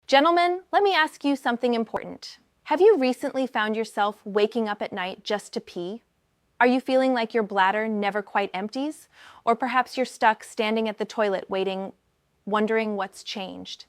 Gentlemen, let me ask you something important. Have you recently found yourself waking up at night just to pee? Are you feeling like your bladder never quite empties? Or perhaps you're stuck standing at the toilet wondering what's changed?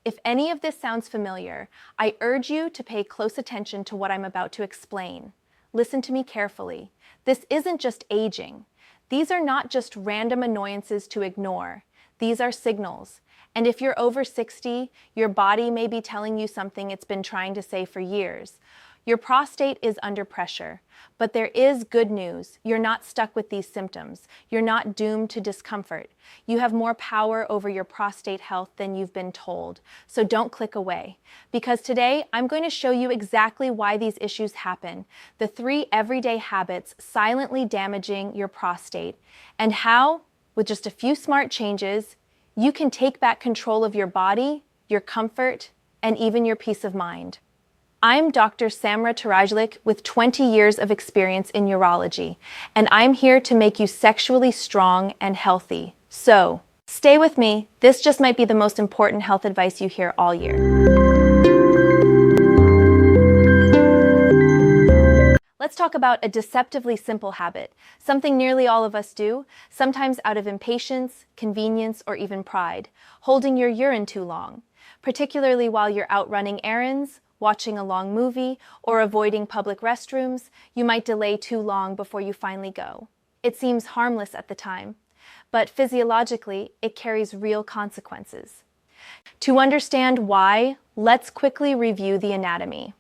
If any of this sounds familiar, I urge you to pay close attention to what I'm about to explain. Listen to me carefully. This isn't just aging. These are not just random annoyances to ignore. These are signals. And if you're over 60, your body may be telling you something it's been trying to say for years. Your prostate is under pressure, but there is good news. You're not stuck with these symptoms. You're not doomed to discomfort. You have more power over your prostate health than you've been told. So don't click away, because today I'm going to show you exactly why these issues happen, the 3 everyday habits silently damaging your prostate, and how, with just a few smart changes, you can take back control of your body, your comfort, and even your peace of mind. I'm Dr. Samra Tarajlik with 20 years of experience in urology, and I'm here to make you sexually strong and healthy. So, stay with me. This just might be the most important health advice you hear all year. Let's talk about a deceptively simple habit, something nearly all of us do, sometimes out of impatience, convenience, or even pride: holding your urine too long, particularly while you're out running errands, watching a long movie, or avoiding public restrooms. You might delay too long before you finally go. It seems harmless at the time, but physiologically, it carries real consequences. To understand why, let's quickly review the anatomy.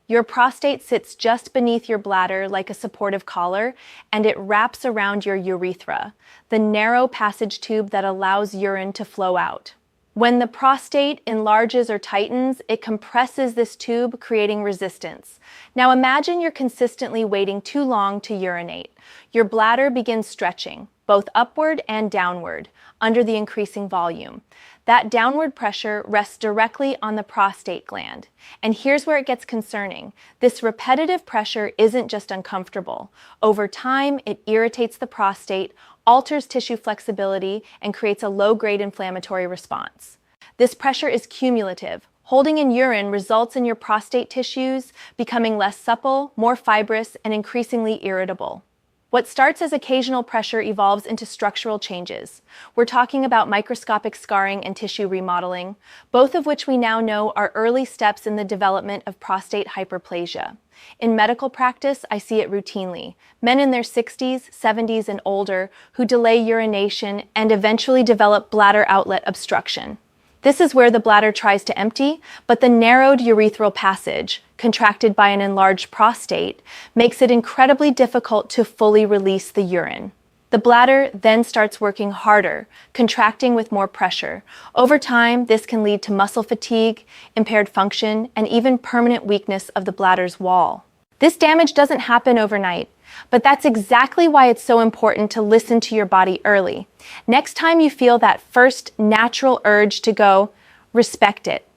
Your prostate sits just beneath your bladder like a supportive collar, and it wraps around your urethra, the narrow passage tube that allows urine to flow out. When the prostate enlarges or tightens, it compresses this tube, creating resistance. Now imagine you're consistently waiting too long to urinate. Your bladder begins stretching, both upward and downward, under the increasing volume. That downward pressure rests directly on the prostate gland. And here's where it gets concerning. This repetitive pressure isn't just uncomfortable. Over time, it irritates the prostate, alters tissue flexibility, and creates a low-grade inflammatory response. This pressure is cumulative. Holding in urine results in your prostate tissues becoming less supple, more fibrous, and increasingly irritable. What starts as occasional pressure evolves into structural changes. We're talking about microscopic scarring and tissue remodeling, both of which we now know are early steps in the development of prostate hyperplasia. In medical practice, I see it routinely. Men in their 60s, 70s, and older who delay urination and eventually develop bladder outlet obstruction. This is where the bladder tries to empty, but the narrowed urethral passage, contracted by an enlarged prostate, makes it incredibly difficult to fully release the urine. The bladder then starts working harder, contracting with more pressure. Over time, this can lead to muscle fatigue, impaired function, and even permanent weakness of the bladder's wall. This damage doesn't happen overnight, but that's exactly why it's so important to listen to your body early. Next time you feel that first natural urge to go, respect it.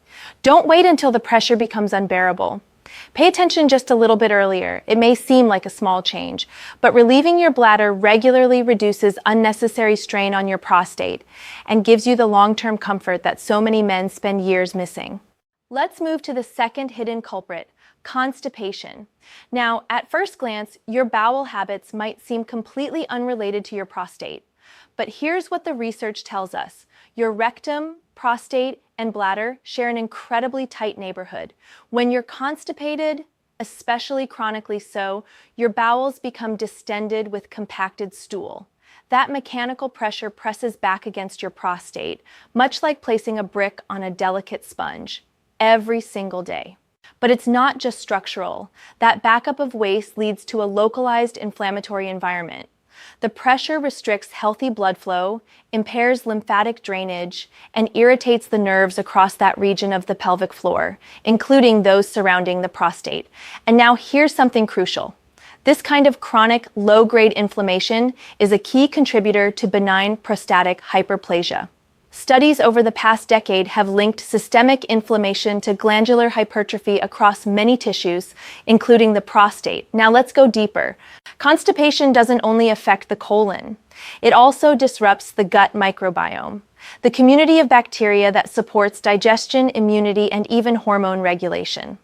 Don't wait until the pressure becomes unbearable. Pay attention just a little bit earlier. It may seem like a small change, but relieving your bladder regularly reduces unnecessary strain on your prostate and gives you the long-term comfort that so many men spend years missing. Let's move to the second hidden culprit: constipation. Now, at first glance, your bowel habits might seem completely unrelated to your prostate. But here's what the research tells us. Your rectum, prostate, and bladder share an incredibly tight neighborhood. When you're constipated, especially chronically so, your bowels become distended with compacted stool. That mechanical pressure presses back against your prostate, much like placing a brick on a delicate sponge, every single day. But it's not just structural. That backup of waste leads to a localized inflammatory environment. The pressure restricts healthy blood flow, impairs lymphatic drainage, and irritates the nerves across that region of the pelvic floor, including those surrounding the prostate. And now here's something crucial. This kind of chronic, low-grade inflammation is a key contributor to benign prostatic hyperplasia. Studies over the past decade have linked systemic inflammation to glandular hypertrophy across many tissues, including the prostate. Now let's go deeper. Constipation doesn't only affect the colon. It also disrupts the gut microbiome. the community of bacteria that supports digestion, immunity, and even hormone regulation.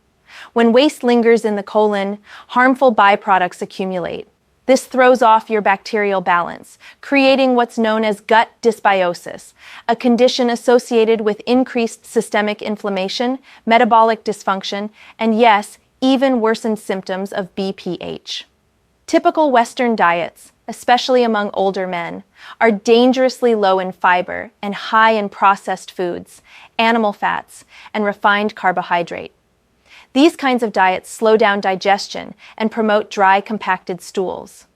When waste lingers in the colon, harmful byproducts accumulate. This throws off your bacterial balance, creating what's known as gut dysbiosis, a condition associated with increased systemic inflammation, metabolic dysfunction, and yes, even worsened symptoms of BPH. Typical Western diets, especially among older men, are dangerously low in fiber and high in processed foods, animal fats, and refined carbohydrate. These kinds of diets slow down digestion and promote dry, compacted stools.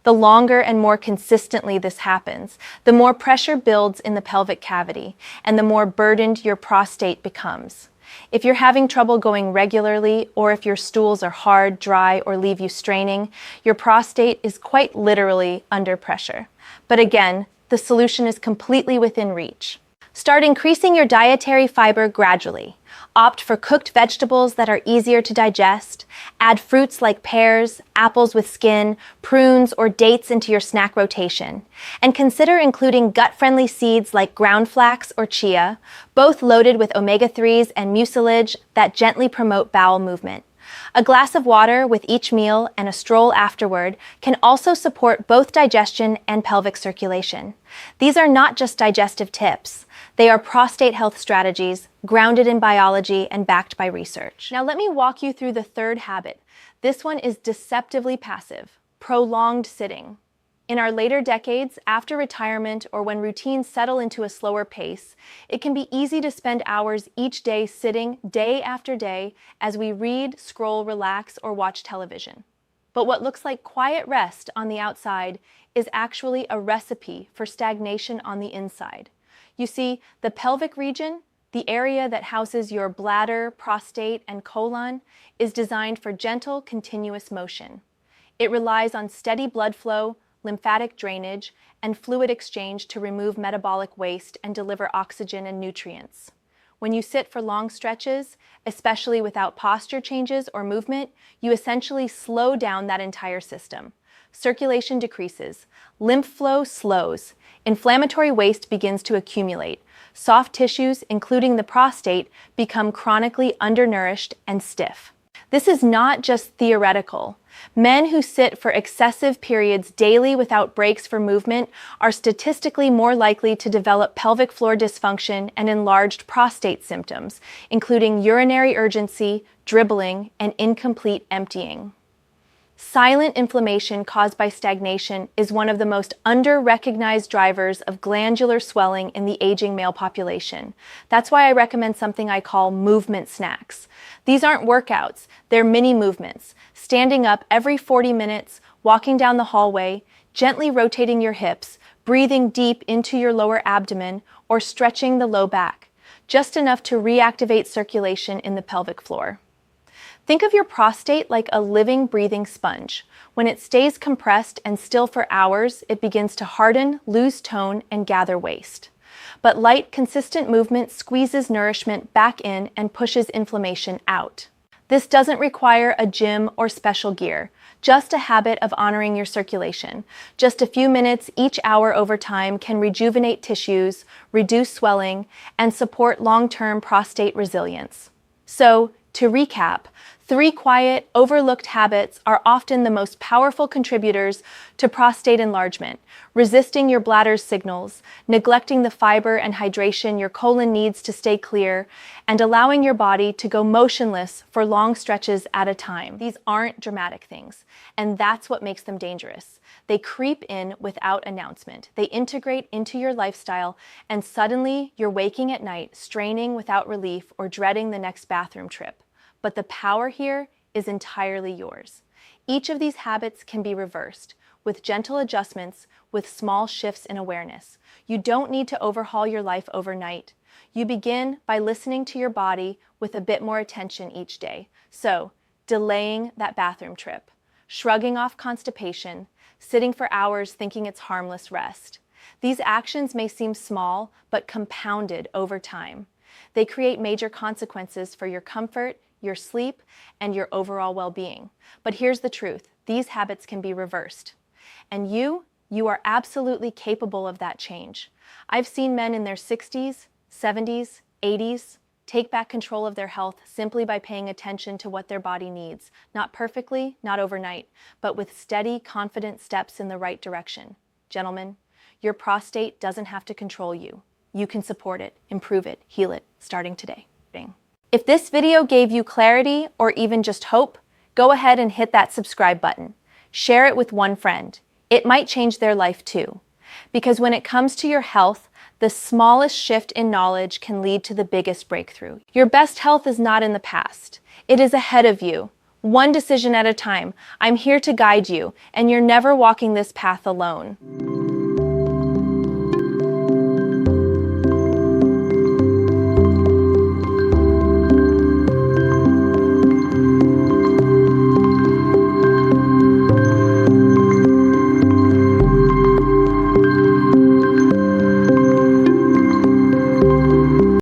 The longer and more consistently this happens, the more pressure builds in the pelvic cavity, and the more burdened your prostate becomes. If you're having trouble going regularly, or if your stools are hard, dry, or leave you straining, your prostate is quite literally under pressure. But again, the solution is completely within reach. Start increasing your dietary fiber gradually. Opt for cooked vegetables that are easier to digest. Add fruits like pears, apples with skin, prunes, or dates into your snack rotation. And consider including gut-friendly seeds like ground flax or chia, both loaded with omega-3s and mucilage that gently promote bowel movement. A glass of water with each meal and a stroll afterward can also support both digestion and pelvic circulation. These are not just digestive tips. They are prostate health strategies grounded in biology and backed by research. Now let me walk you through the third habit. This one is deceptively passive, prolonged sitting. In our later decades, after retirement or when routines settle into a slower pace, it can be easy to spend hours each day sitting day after day as we read, scroll, relax, or watch television. But what looks like quiet rest on the outside is actually a recipe for stagnation on the inside. You see, the pelvic region, the area that houses your bladder, prostate, and colon, is designed for gentle, continuous motion. It relies on steady blood flow, lymphatic drainage, and fluid exchange to remove metabolic waste and deliver oxygen and nutrients. When you sit for long stretches, especially without posture changes or movement, you essentially slow down that entire system. Circulation decreases, lymph flow slows, inflammatory waste begins to accumulate, soft tissues, including the prostate, become chronically undernourished and stiff. This is not just theoretical. Men who sit for excessive periods daily without breaks for movement are statistically more likely to develop pelvic floor dysfunction and enlarged prostate symptoms, including urinary urgency, dribbling, and incomplete emptying. Silent inflammation caused by stagnation is one of the most under-recognized drivers of glandular swelling in the aging male population. That's why I recommend something I call movement snacks. These aren't workouts, they're mini movements. Standing up every 40 minutes, walking down the hallway, gently rotating your hips, breathing deep into your lower abdomen, or stretching the low back, just enough to reactivate circulation in the pelvic floor. Think of your prostate like a living, breathing sponge. When it stays compressed and still for hours, it begins to harden, lose tone, and gather waste. But light, consistent movement squeezes nourishment back in and pushes inflammation out. This doesn't require a gym or special gear, just a habit of honoring your circulation. Just a few minutes each hour over time can rejuvenate tissues, reduce swelling, and support long-term prostate resilience. So, to recap, 3 quiet, overlooked habits are often the most powerful contributors to prostate enlargement: resisting your bladder's signals, neglecting the fiber and hydration your colon needs to stay clear, and allowing your body to go motionless for long stretches at a time. These aren't dramatic things, and that's what makes them dangerous. They creep in without announcement. They integrate into your lifestyle, and suddenly you're waking at night, straining without relief or dreading the next bathroom trip. But the power here is entirely yours. Each of these habits can be reversed with gentle adjustments, with small shifts in awareness. You don't need to overhaul your life overnight. You begin by listening to your body with a bit more attention each day. So, delaying that bathroom trip, shrugging off constipation, sitting for hours thinking it's harmless rest. These actions may seem small, but compounded over time. They create major consequences for your comfort, your sleep, and your overall well-being. But here's the truth: these habits can be reversed. And you are absolutely capable of that change. I've seen men in their 60s, 70s, 80s take back control of their health simply by paying attention to what their body needs, not perfectly, not overnight, but with steady, confident steps in the right direction. Gentlemen, your prostate doesn't have to control you. You can support it, improve it, heal it, starting today. If this video gave you clarity or even just hope, go ahead and hit that subscribe button. Share it with one friend. It might change their life too. Because when it comes to your health, the smallest shift in knowledge can lead to the biggest breakthrough. Your best health is not in the past. It is ahead of you. One decision at a time. I'm here to guide you, and you're never walking this path alone.